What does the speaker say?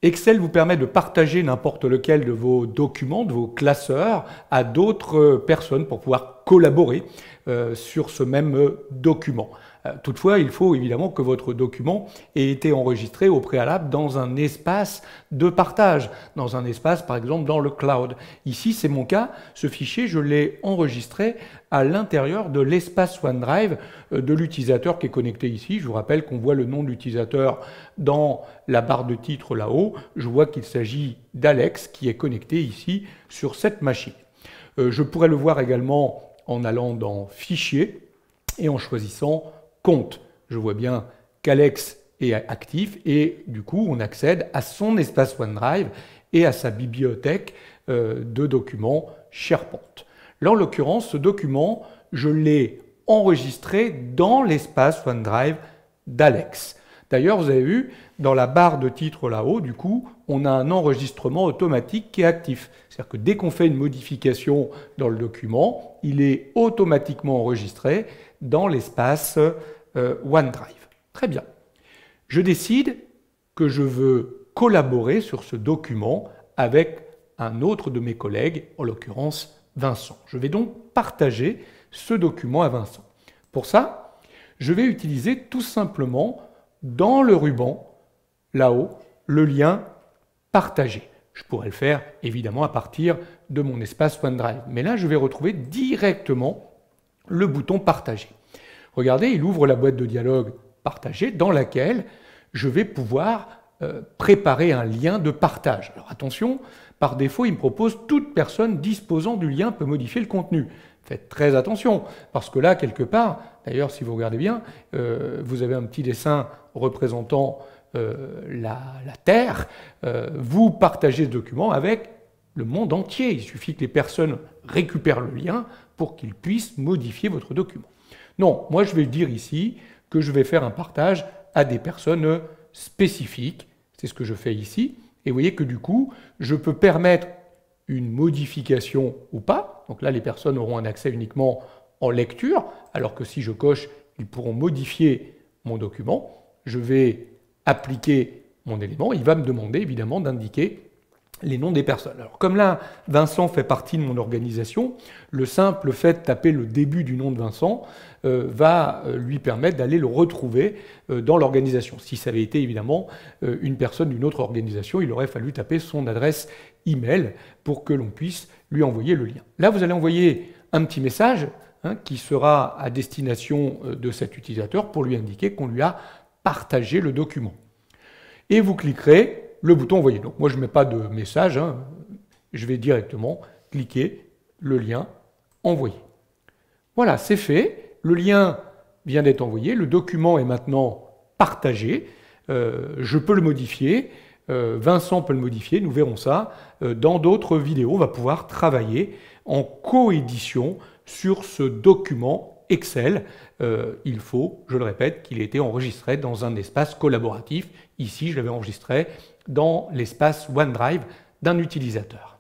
Excel vous permet de partager n'importe lequel de vos documents, de vos classeurs, à d'autres personnes pour pouvoir collaborer sur ce même document. Toutefois, il faut évidemment que votre document ait été enregistré au préalable dans un espace de partage, dans un espace par exemple dans le cloud. Ici, c'est mon cas, ce fichier, je l'ai enregistré à l'intérieur de l'espace OneDrive de l'utilisateur qui est connecté ici. Je vous rappelle qu'on voit le nom de l'utilisateur dans la barre de titre là-haut. Je vois qu'il s'agit d'Alex qui est connecté ici sur cette machine. Je pourrais le voir également en allant dans Fichier et en choisissant Compte. Je vois bien qu'Alex est actif et du coup on accède à son espace OneDrive et à sa bibliothèque de documents SharePoint. Là en l'occurrence ce document je l'ai enregistré dans l'espace OneDrive d'Alex. D'ailleurs vous avez vu dans la barre de titre là-haut du coup on a un enregistrement automatique qui est actif. C'est-à-dire que dès qu'on fait une modification dans le document il est automatiquement enregistré dans l'espace OneDrive. Très bien. Je décide que je veux collaborer sur ce document avec un autre de mes collègues, en l'occurrence Vincent. Je vais donc partager ce document à Vincent. Pour ça, je vais utiliser tout simplement dans le ruban, là-haut, le lien partager. Je pourrais le faire évidemment à partir de mon espace OneDrive. Mais là, je vais retrouver directement le bouton partager. Regardez, il ouvre la boîte de dialogue partagée dans laquelle je vais pouvoir préparer un lien de partage. Alors attention, par défaut, il me propose toute personne disposant du lien peut modifier le contenu. Faites très attention, parce que là, quelque part, d'ailleurs, si vous regardez bien, vous avez un petit dessin représentant la Terre. Vous partagez ce document avec le monde entier. Il suffit que les personnes récupèrent le lien pour qu'ils puissent modifier votre document. Non, moi je vais dire ici que je vais faire un partage à des personnes spécifiques. C'est ce que je fais ici. Et vous voyez que du coup, je peux permettre une modification ou pas. Donc là, les personnes auront un accès uniquement en lecture, alors que si je coche, ils pourront modifier mon document. Je vais appliquer mon élément. Il va me demander évidemment d'indiquer les noms des personnes. Alors comme là, Vincent fait partie de mon organisation, le simple fait de taper le début du nom de Vincent va lui permettre d'aller le retrouver dans l'organisation. Si ça avait été évidemment une personne d'une autre organisation, il aurait fallu taper son adresse email pour que l'on puisse lui envoyer le lien. Là, vous allez envoyer un petit message qui sera à destination de cet utilisateur pour lui indiquer qu'on lui a partagé le document. Et vous cliquerez le bouton envoyer. Donc moi je ne mets pas de message, je vais directement cliquer le lien envoyer. Voilà, c'est fait. Le lien vient d'être envoyé. Le document est maintenant partagé. Je peux le modifier. Vincent peut le modifier. Nous verrons ça dans d'autres vidéos. On va pouvoir travailler en coédition sur ce document Excel. Il faut, je le répète, qu'il ait été enregistré dans un espace collaboratif. Ici, je l'avais enregistré dans l'espace OneDrive d'un utilisateur.